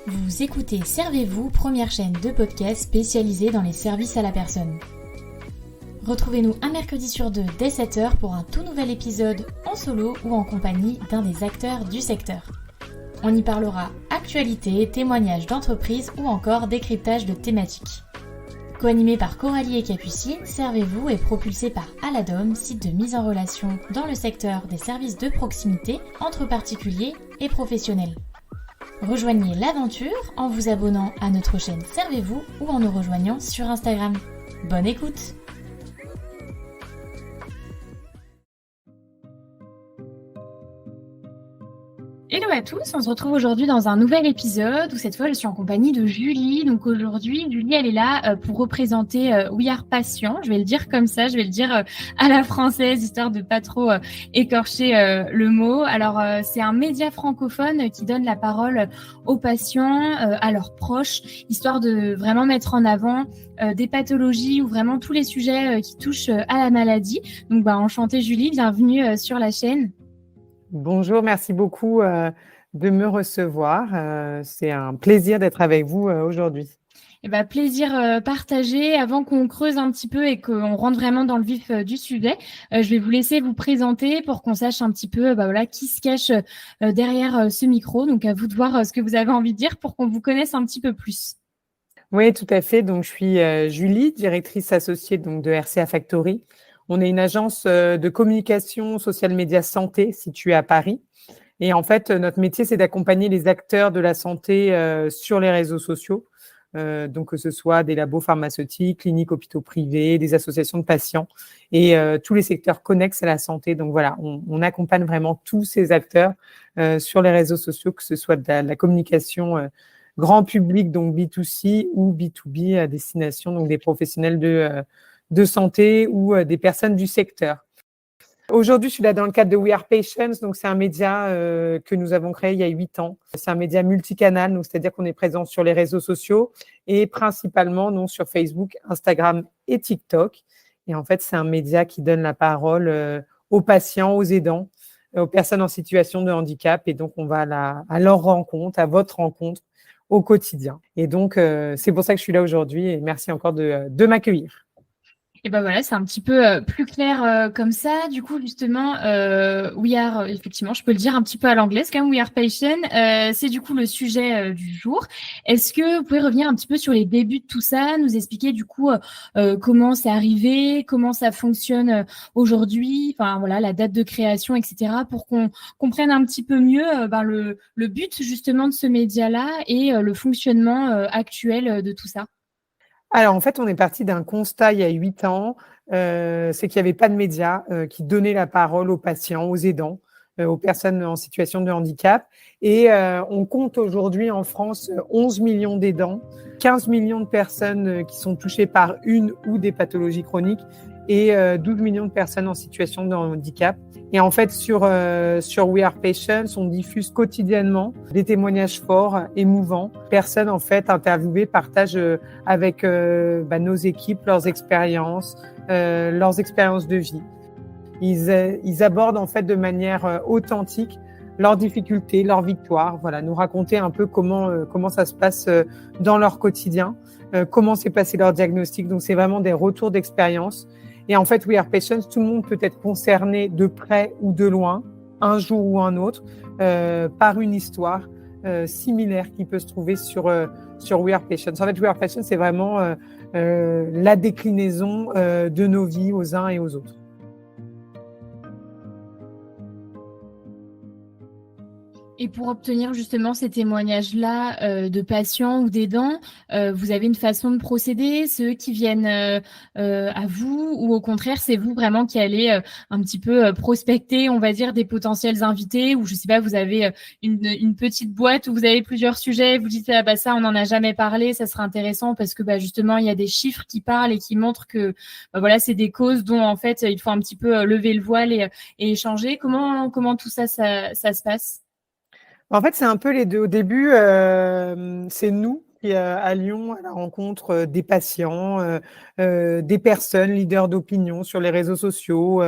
Vous écoutez Servez-vous, première chaîne de podcast spécialisée dans les services à la personne. Retrouvez-nous un mercredi sur deux dès 7h pour un tout nouvel épisode en solo ou en compagnie d'un des acteurs du secteur. On y parlera actualité, témoignages d'entreprises ou encore décryptage de thématiques. Co-animé par Coralie et Capucine, Servez-vous est propulsé par Aladom, site de mise en relation dans le secteur des services de proximité entre particuliers et professionnels. Rejoignez l'aventure en vous abonnant à notre chaîne Servez-vous ou en nous rejoignant sur Instagram. Bonne écoute! Hello à tous, on se retrouve aujourd'hui dans un nouvel épisode où cette fois je suis en compagnie de Julie. Donc aujourd'hui, Julie elle est là pour représenter We Are Patient. Je vais le dire comme ça, je vais le dire à la française histoire de pas trop écorcher le mot. Alors c'est un média francophone qui donne la parole aux patients, à leurs proches, histoire de vraiment mettre en avant des pathologies ou vraiment tous les sujets qui touchent à la maladie. Donc enchantée Julie, bienvenue sur la chaîne. Bonjour, merci beaucoup de me recevoir. C'est un plaisir d'être avec vous aujourd'hui. Plaisir partagé. Avant qu'on creuse un petit peu et qu'on rentre vraiment dans le vif du sujet, je vais vous laisser vous présenter pour qu'on sache un petit peu qui se cache derrière ce micro. Donc à vous de voir ce que vous avez envie de dire pour qu'on vous connaisse un petit peu plus. Oui, tout à fait. Donc je suis Julie, directrice associée donc de RCA Factory. On est une agence de communication social média santé située à Paris. Et en fait, notre métier, c'est d'accompagner les acteurs de la santé sur les réseaux sociaux. Donc, que ce soit des labos pharmaceutiques, cliniques, hôpitaux privés, des associations de patients et tous les secteurs connexes à la santé. Donc, voilà, on accompagne vraiment tous ces acteurs sur les réseaux sociaux, que ce soit de la communication grand public, donc B2C ou B2B à destination, donc des professionnels de santé ou des personnes du secteur. Aujourd'hui, je suis là dans le cadre de We Are Patients, donc c'est un média que nous avons créé il y a 8 ans. C'est un média multicanal, donc c'est-à-dire qu'on est présent sur les réseaux sociaux et principalement donc sur Facebook, Instagram et TikTok. Et en fait, c'est un média qui donne la parole aux patients, aux aidants, aux personnes en situation de handicap. Et donc, on va à leur rencontre, à votre rencontre au quotidien. Et donc, c'est pour ça que je suis là aujourd'hui et merci encore de m'accueillir. Et voilà, c'est un petit peu plus clair comme ça. Du coup, justement, We Are, effectivement, je peux le dire un petit peu à l'anglaise quand même, We Are Patient. C'est du coup le sujet du jour. Est-ce que vous pouvez revenir un petit peu sur les débuts de tout ça, nous expliquer du coup comment c'est arrivé, comment ça fonctionne aujourd'hui, enfin voilà, la date de création, etc., pour qu'on comprenne un petit peu mieux le but justement de ce média-là et le fonctionnement actuel de tout ça. Alors, en fait, on est parti d'un constat il y a 8 ans, c'est qu'il n'y avait pas de médias qui donnaient la parole aux patients, aux aidants, aux personnes en situation de handicap. Et on compte aujourd'hui en France 11 millions d'aidants, 15 millions de personnes qui sont touchées par une ou des pathologies chroniques et 12 millions de personnes en situation de handicap. Et en fait, sur We Are Patients, on diffuse quotidiennement des témoignages forts, émouvants. Personnes, en fait, interviewées partagent avec nos équipes leurs expériences de vie. Ils abordent, en fait, de manière authentique leurs difficultés, leurs victoires. Voilà, nous raconter un peu comment ça se passe dans leur quotidien, comment s'est passé leur diagnostic. Donc, c'est vraiment des retours d'expérience. Et en fait, We Are Patients, tout le monde peut être concerné de près ou de loin, un jour ou un autre, par une histoire similaire qui peut se trouver sur We Are Patients. En fait, We Are Patients, c'est vraiment la déclinaison de nos vies aux uns et aux autres. Et pour obtenir justement ces témoignages-là de patients ou d'aidants, vous avez une façon de procéder, ceux qui viennent à vous, ou au contraire, c'est vous vraiment qui allez un petit peu prospecter, on va dire, des potentiels invités, ou je sais pas, vous avez une petite boîte où vous avez plusieurs sujets, vous dites ça on n'en a jamais parlé, ça serait intéressant parce que justement il y a des chiffres qui parlent et qui montrent que c'est des causes dont en fait il faut un petit peu lever le voile et échanger. Comment tout ça se passe? En fait, c'est un peu les deux. Au début, c'est nous partie à Lyon à la rencontre des patients, des personnes leaders d'opinion sur les réseaux sociaux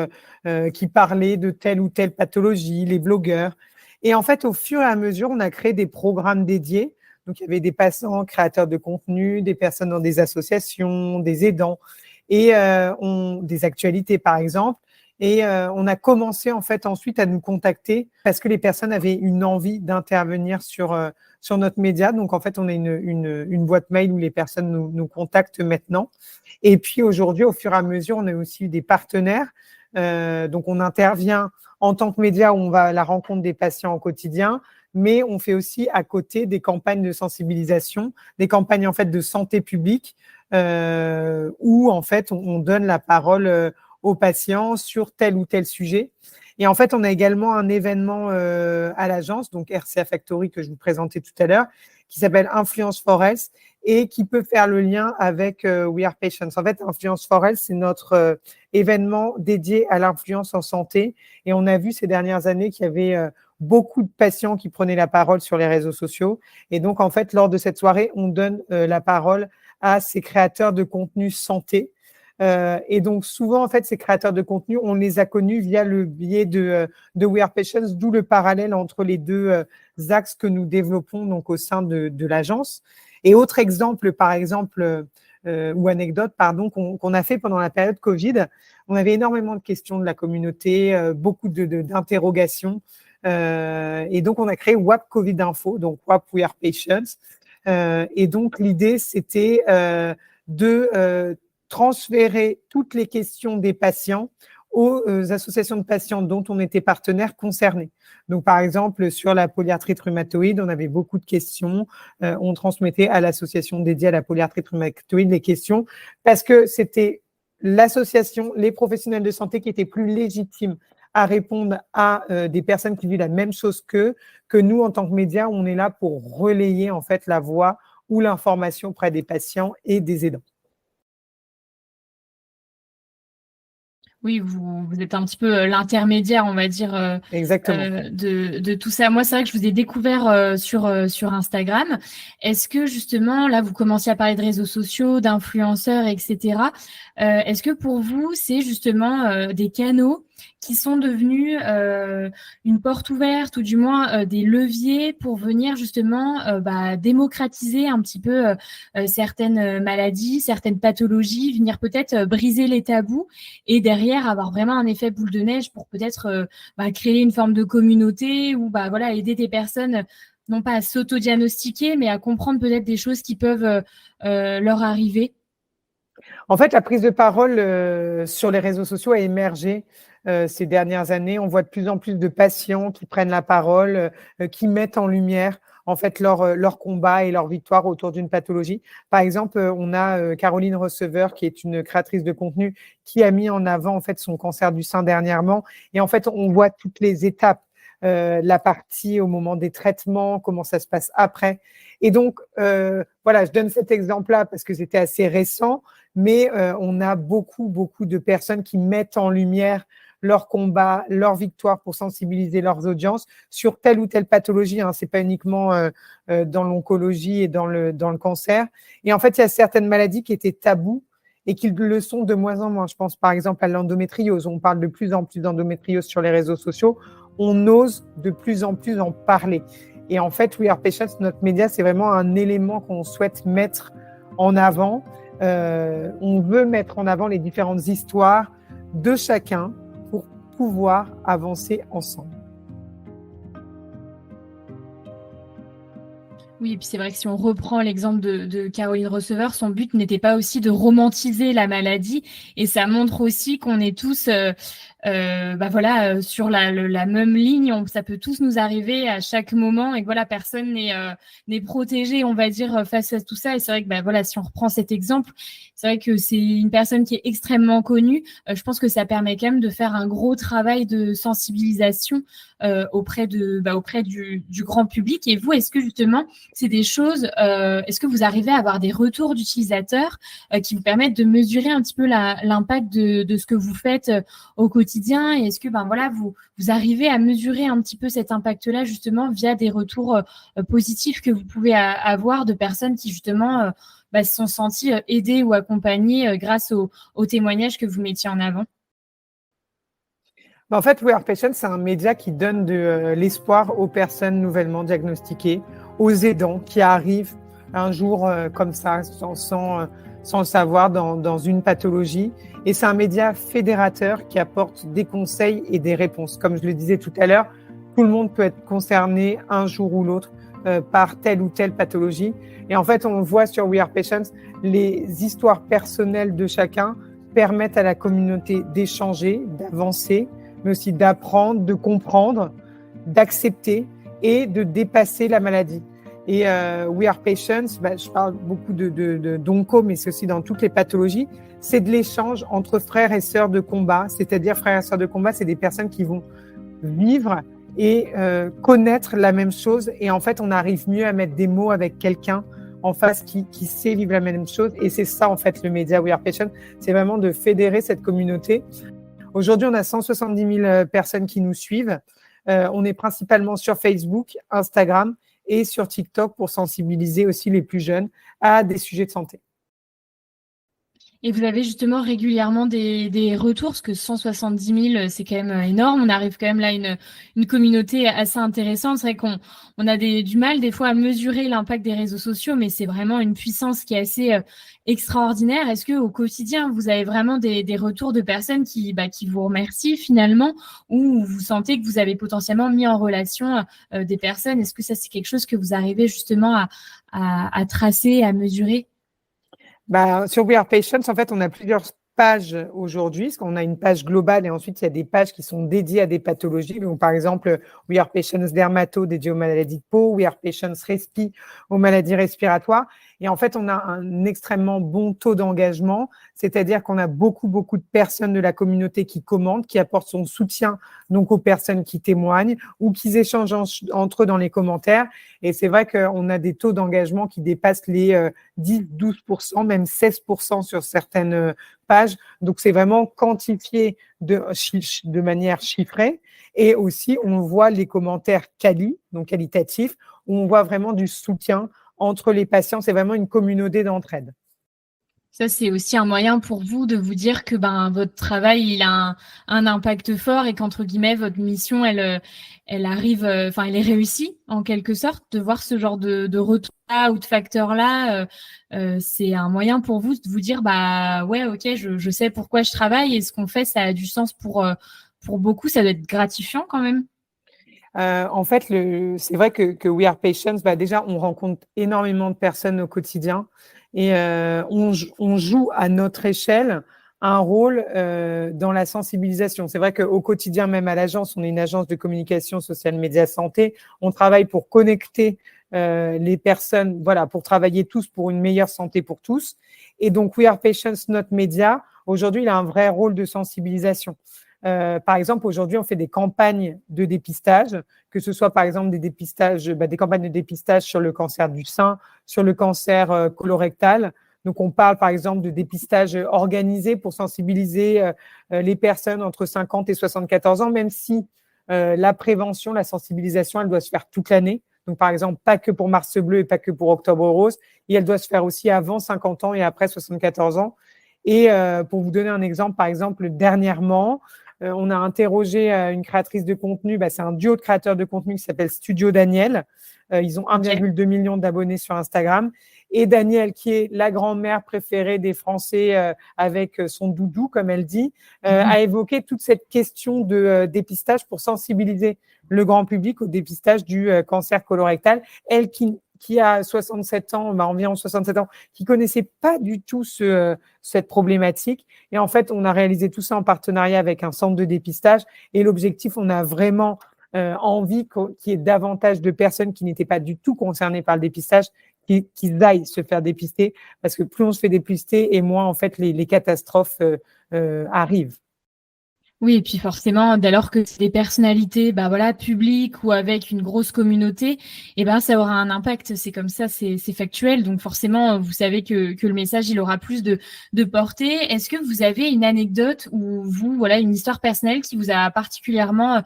qui parlaient de telle ou telle pathologie, les blogueurs. Et en fait, au fur et à mesure, on a créé des programmes dédiés. Donc, il y avait des patients créateurs de contenu, des personnes dans des associations, des aidants et des actualités, par exemple. Et on a commencé en fait ensuite à nous contacter parce que les personnes avaient une envie d'intervenir sur notre média. Donc en fait, on a une boîte mail où les personnes nous contactent maintenant. Et puis aujourd'hui, au fur et à mesure, on a aussi eu des partenaires. Donc on intervient en tant que média où on va à la rencontre des patients au quotidien, mais on fait aussi à côté des campagnes de sensibilisation, des campagnes en fait de santé publique où en fait on donne la parole aux patients sur tel ou tel sujet. Et en fait, on a également un événement à l'agence, donc RCA Factory que je vous présentais tout à l'heure, qui s'appelle Influence for Health et qui peut faire le lien avec We Are Patients. En fait, Influence for Health, c'est notre événement dédié à l'influence en santé. Et on a vu ces dernières années qu'il y avait beaucoup de patients qui prenaient la parole sur les réseaux sociaux. Et donc, en fait, lors de cette soirée, on donne la parole à ces créateurs de contenu santé. Et donc, souvent, en fait, ces créateurs de contenu, on les a connus via le biais de We Are Patients, d'où le parallèle entre les deux axes que nous développons donc au sein de l'agence. Et autre exemple, par exemple, ou anecdote, pardon, qu'on a fait pendant la période Covid, on avait énormément de questions de la communauté, beaucoup d'interrogations. Et donc, on a créé WAP Covid Info, donc WAP We Are Patients. Et donc, l'idée, c'était de transférer toutes les questions des patients aux associations de patients dont on était partenaire concernés. Donc, par exemple, sur la polyarthrite rhumatoïde, on avait beaucoup de questions. On transmettait à l'association dédiée à la polyarthrite rhumatoïde les questions parce que c'était l'association, les professionnels de santé qui étaient plus légitimes à répondre à des personnes qui vivent la même chose que nous, en tant que médias, on est là pour relayer en fait la voix ou l'information auprès des patients et des aidants. Oui, vous êtes un petit peu l'intermédiaire, on va dire, Exactement. de tout ça. Moi, c'est vrai que je vous ai découvert sur Instagram. Est-ce que justement, là, vous commencez à parler de réseaux sociaux, d'influenceurs, etc. Est-ce que pour vous, c'est justement des canaux qui sont devenus une porte ouverte ou du moins des leviers pour venir justement démocratiser un petit peu certaines maladies, certaines pathologies, venir peut-être briser les tabous et derrière avoir vraiment un effet boule de neige pour peut-être créer une forme de communauté ou aider des personnes non pas à s'auto-diagnostiquer mais à comprendre peut-être des choses qui peuvent leur arriver? En fait, la prise de parole sur les réseaux sociaux a émergé ces dernières années. On voit de plus en plus de patients qui prennent la parole, qui mettent en lumière en fait leur combat et leur victoire autour d'une pathologie. Par exemple, on a Caroline Receveur, qui est une créatrice de contenu, qui a mis en avant en fait son cancer du sein dernièrement. Et en fait, on voit toutes les étapes, la partie au moment des traitements, comment ça se passe après. Et donc, voilà, je donne cet exemple-là parce que c'était assez récent, mais on a beaucoup de personnes qui mettent en lumière leur combat, leur victoire pour sensibiliser leurs audiences sur telle ou telle pathologie. Hein. Ce n'est pas uniquement dans l'oncologie et dans le cancer. Et en fait, il y a certaines maladies qui étaient tabous et qui le sont de moins en moins. Je pense par exemple à l'endométriose. On parle de plus en plus d'endométriose sur les réseaux sociaux. On ose de plus en plus en parler. Et en fait, We Are Patients, notre média, c'est vraiment un élément qu'on souhaite mettre en avant. On veut mettre en avant les différentes histoires de chacun pour pouvoir avancer ensemble. Oui, et puis c'est vrai que si on reprend l'exemple de Caroline Receveur, son but n'était pas aussi de romantiser la maladie et ça montre aussi qu'on est tous sur la même ligne, ça peut tous nous arriver à chaque moment et que voilà, personne n'est protégé, on va dire, face à tout ça. Et c'est vrai que si on reprend cet exemple, c'est vrai que c'est une personne qui est extrêmement connue. Je pense que ça permet quand même de faire un gros travail de sensibilisation auprès du grand public. Et vous, est-ce que justement c'est des choses, est-ce que vous arrivez à avoir des retours d'utilisateurs qui vous permettent de mesurer un petit peu l'impact de ce que vous faites au quotidien? Et est-ce que voilà, vous arrivez à mesurer un petit peu cet impact-là justement via des retours positifs que vous pouvez avoir de personnes qui justement se sont senties aidées ou accompagnées grâce aux témoignages que vous mettiez en avant? En fait, We Are Patient, c'est un média qui donne de l'espoir aux personnes nouvellement diagnostiquées, aux aidants qui arrivent un jour comme ça, sans le savoir, dans une pathologie. Et c'est un média fédérateur qui apporte des conseils et des réponses. Comme je le disais tout à l'heure, tout le monde peut être concerné un jour ou l'autre par telle ou telle pathologie. Et en fait, on voit sur We Are Patients, les histoires personnelles de chacun permettent à la communauté d'échanger, d'avancer, mais aussi d'apprendre, de comprendre, d'accepter et de dépasser la maladie. Et We Are Patients, je parle beaucoup d'onco, mais c'est aussi dans toutes les pathologies, c'est de l'échange entre frères et sœurs de combat, c'est-à-dire frères et sœurs de combat, c'est des personnes qui vont vivre et connaître la même chose, et en fait, on arrive mieux à mettre des mots avec quelqu'un en face qui sait vivre la même chose, et c'est ça, en fait, le média We Are Patients, c'est vraiment de fédérer cette communauté. Aujourd'hui, on a 170 000 personnes qui nous suivent. On est principalement sur Facebook, Instagram et sur TikTok pour sensibiliser aussi les plus jeunes à des sujets de santé. Et vous avez justement régulièrement des retours, parce que 170 000, c'est quand même énorme. On arrive quand même là à une communauté assez intéressante. C'est vrai qu'on a du mal des fois à mesurer l'impact des réseaux sociaux, mais c'est vraiment une puissance qui est assez extraordinaire. Est-ce qu'au quotidien, vous avez vraiment des retours de personnes qui vous remercient finalement, ou vous sentez que vous avez potentiellement mis en relation des personnes? Est-ce que ça, c'est quelque chose que vous arrivez justement à tracer, à mesurer? Sur We Are Patients, en fait, on a plusieurs pages aujourd'hui, parce qu'on a une page globale et ensuite il y a des pages qui sont dédiées à des pathologies. Donc, par exemple, We Are Patients Dermato dédié aux maladies de peau, We Are Patients Respi aux maladies respiratoires. Et en fait, on a un extrêmement bon taux d'engagement, c'est-à-dire qu'on a beaucoup de personnes de la communauté qui commentent, qui apportent son soutien donc aux personnes qui témoignent ou qui échangent entre eux dans les commentaires. Et c'est vrai qu'on a des taux d'engagement qui dépassent les 10-12%, même 16% sur certaines pages. Donc, c'est vraiment quantifié de manière chiffrée. Et aussi, on voit les commentaires donc qualitatifs, où on voit vraiment du soutien entre les patients. C'est vraiment une communauté d'entraide. Ça, c'est aussi un moyen pour vous de vous dire que votre travail, il a un impact fort et qu'entre guillemets, votre mission, elle arrive, elle est réussie en quelque sorte. De voir ce genre de retour-là ou de facteur-là, c'est un moyen pour vous de vous dire, ouais, ok, je sais pourquoi je travaille et ce qu'on fait, ça a du sens pour beaucoup. Ça doit être gratifiant quand même. En fait, c'est vrai que We Are Patients, déjà, on rencontre énormément de personnes au quotidien et on joue à notre échelle un rôle dans la sensibilisation. C'est vrai qu'au quotidien, même à l'agence, on est une agence de communication sociale média santé, on travaille pour connecter les personnes, voilà, pour travailler tous pour une meilleure santé pour tous. Et donc, We Are Patients, notre média, aujourd'hui, il a un vrai rôle de sensibilisation. Par exemple, aujourd'hui, on fait des campagnes de dépistage, que ce soit par exemple des campagnes de dépistage sur le cancer du sein, sur le cancer colorectal. Donc, on parle par exemple de dépistage organisé pour sensibiliser les personnes entre 50 et 74 ans, même si la prévention, la sensibilisation, elle doit se faire toute l'année. Donc, par exemple, pas que pour Mars Bleu et pas que pour Octobre Rose, et elle doit se faire aussi avant 50 ans et après 74 ans. Et pour vous donner un exemple, par exemple, dernièrement, on a interrogé une créatrice de contenu, c'est un duo de créateurs de contenu qui s'appelle Studio Daniel. Ils ont 1,2 million d'abonnés sur Instagram. Et Daniel, qui est la grand-mère préférée des Français avec son doudou, comme elle dit, a évoqué toute cette question de dépistage pour sensibiliser le grand public au dépistage du cancer colorectal. Elle qui a 67 ans, environ 67 ans, qui connaissait pas du tout cette problématique. Et en fait, on a réalisé tout ça en partenariat avec un centre de dépistage. Et l'objectif, on a vraiment envie qu'il y ait davantage de personnes qui n'étaient pas du tout concernées par le dépistage, qui aillent se faire dépister, parce que plus on se fait dépister et moins, en fait, les catastrophes arrivent. Oui, et puis forcément, dès lors que c'est des personnalités, bah voilà, publiques ou avec une grosse communauté, et ben ça aura un impact. C'est comme ça, c'est factuel. Donc forcément, vous savez que le message, il aura plus de portée. Est-ce que vous avez une anecdote ou vous, voilà, une histoire personnelle qui vous a particulièrement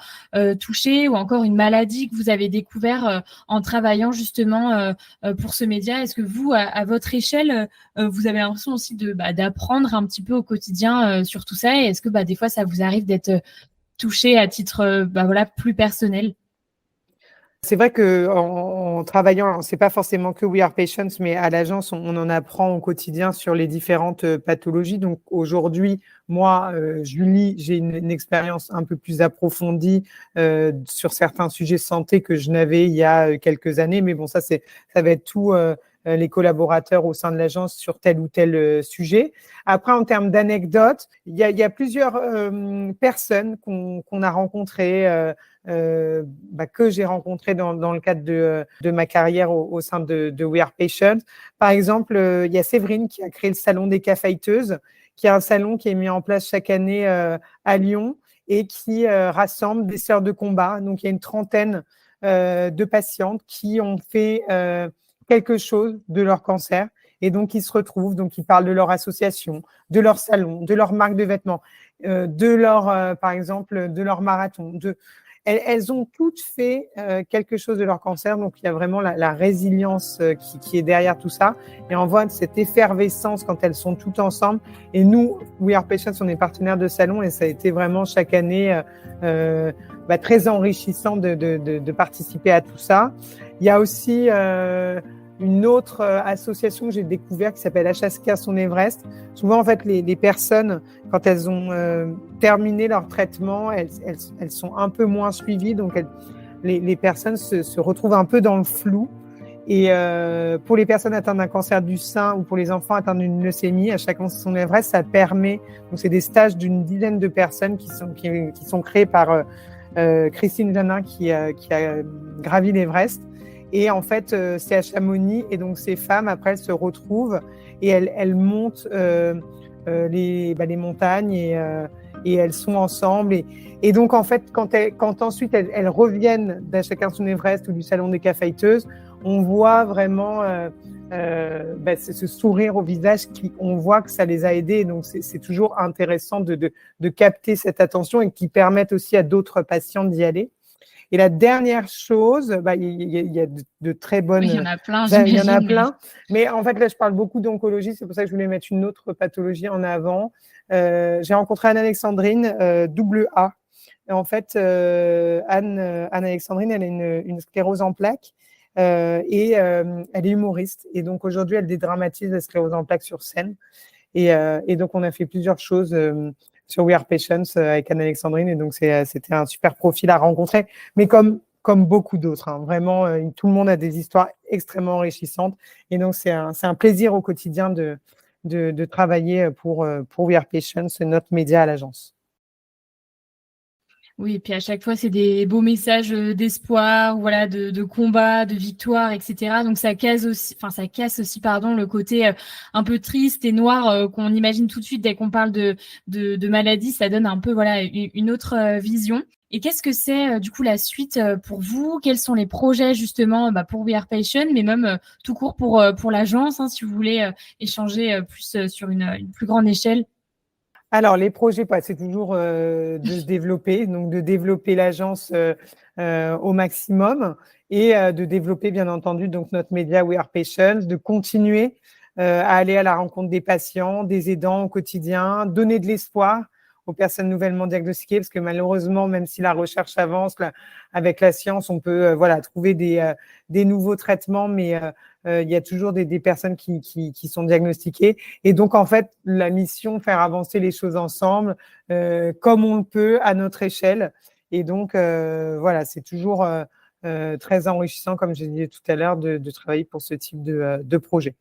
touché, ou encore une maladie que vous avez découvert en travaillant justement pour ce média? Est-ce que vous, à votre échelle, vous avez l'impression aussi d'apprendre un petit peu au quotidien sur tout ça? Et est-ce que des fois ça vous arrive d'être touché à titre voilà, plus personnel? C'est vrai qu'en travaillant, alors c'est pas forcément que We Are Patients, mais à l'agence, on en apprend au quotidien sur les différentes pathologies. Donc aujourd'hui, moi, Julie, j'ai une expérience un peu plus approfondie sur certains sujets santé que je n'avais il y a quelques années. Mais bon, ça va être tout les collaborateurs au sein de l'agence sur tel ou tel sujet. Après, en termes d'anecdotes, il y a plusieurs personnes qu'on a rencontrées. Que j'ai rencontré dans le cadre de ma carrière au sein de We Are Patients. Par exemple, il y a Séverine qui a créé le Salon des caféiteuses, qui est un salon qui est mis en place chaque année à Lyon et qui rassemble des sœurs de combat. Donc, il y a une trentaine de patientes qui ont fait quelque chose de leur cancer et donc ils se retrouvent, donc ils parlent de leur association, de leur salon, de leur marque de vêtements, de leur, par exemple, de leur marathon, elles ont toutes fait quelque chose de leur cancer, donc il y a vraiment la résilience qui est derrière tout ça. Et on voit cette effervescence quand elles sont toutes ensemble. Et nous, We Are Patients, on est partenaire de salon et ça a été vraiment chaque année très enrichissant de participer à tout ça. Il y a aussi une autre association que j'ai découverte qui s'appelle HSK Son Everest. Souvent, en fait, les personnes, quand elles ont terminé leur traitement, elles sont un peu moins suivies. Donc, les personnes se retrouvent un peu dans le flou. Et pour les personnes atteintes d'un cancer du sein ou pour les enfants atteints d'une leucémie, HSK Son Everest, ça permet... Donc, c'est des stages d'une dizaine de personnes qui sont créés par Christine Janin qui a gravi l'Everest. Et en fait, c'est à Chamonix. Et donc, ces femmes, après, elles se retrouvent et elles montent les montagnes et elles sont ensemble. Et donc, en fait, quand ensuite elles reviennent d'À chacun son Everest ou du Salon des caféiteuses, on voit vraiment ce sourire au visage, on voit que ça les a aidées. Donc, c'est toujours intéressant de capter cette attention et qui permettent aussi à d'autres patients d'y aller. Et la dernière chose, il y a de très bonnes... Oui, il y en a plein, il y en a j'imagine. plein. Mais en fait, là, je parle beaucoup d'oncologie. C'est pour ça que je voulais mettre une autre pathologie en avant. J'ai rencontré Anne-Alexandrine, double A. Et en fait, Anne-Alexandrine, elle a une sclérose en plaques et elle est humoriste. Et donc, aujourd'hui, elle dédramatise la sclérose en plaques sur scène. Et donc, on a fait plusieurs choses sur We Are Patients avec Anne-Alexandrine. Et donc, c'était un super profil à rencontrer. Mais comme beaucoup d'autres, hein, vraiment, tout le monde a des histoires extrêmement enrichissantes. Et donc, c'est un plaisir au quotidien de travailler pour We Are Patients, notre média à l'agence. Oui, et puis à chaque fois, c'est des beaux messages d'espoir, voilà, de combat, de victoire, etc. Donc ça casse aussi, pardon, le côté un peu triste et noir qu'on imagine tout de suite dès qu'on parle de maladie. Ça donne un peu, voilà, une autre vision. Et qu'est-ce que c'est du coup la suite pour vous? Quels sont les projets justement pour We Are Patient, mais même tout court pour l'agence, hein, si vous voulez échanger plus sur une plus grande échelle? Alors, les projets, c'est toujours de se développer, donc de développer l'agence au maximum et de développer, bien entendu, donc notre média We Are Patients, de continuer à aller à la rencontre des patients, des aidants au quotidien, donner de l'espoir aux personnes nouvellement diagnostiquées, parce que malheureusement, même si la recherche avance, avec la science, on peut trouver des nouveaux traitements, mais il y a toujours des personnes qui sont diagnostiquées. Et donc, en fait, la mission, faire avancer les choses ensemble, comme on le peut, à notre échelle. Et donc, c'est toujours très enrichissant, comme j'ai dit tout à l'heure, de travailler pour ce type de projet.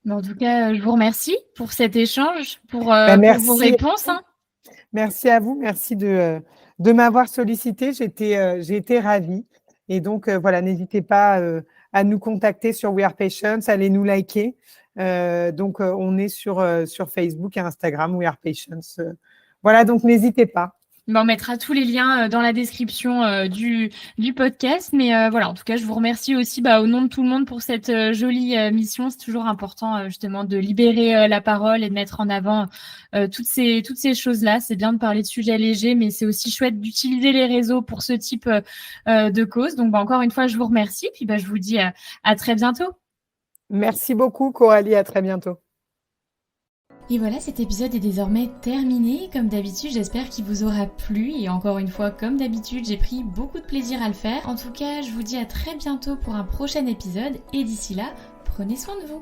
En tout cas, je vous remercie pour cet échange, pour vos Merci. réponses, hein. Merci à vous. Merci de m'avoir sollicité. J'ai été ravie. Et donc, n'hésitez pas à nous contacter sur We Are Patients, allez nous liker. On est sur Facebook et Instagram, We Are Patients. Donc n'hésitez pas. On mettra tous les liens dans la description du podcast. Mais voilà, en tout cas, je vous remercie aussi au nom de tout le monde pour cette jolie mission. C'est toujours important justement de libérer la parole et de mettre en avant toutes ces choses-là. C'est bien de parler de sujets légers, mais c'est aussi chouette d'utiliser les réseaux pour ce type de cause. Donc encore une fois, je vous remercie. Puis je vous dis à très bientôt. Merci beaucoup Coralie, à très bientôt. Et voilà, cet épisode est désormais terminé. Comme d'habitude, j'espère qu'il vous aura plu. Et encore une fois, comme d'habitude, j'ai pris beaucoup de plaisir à le faire. En tout cas, je vous dis à très bientôt pour un prochain épisode. Et d'ici là, prenez soin de vous.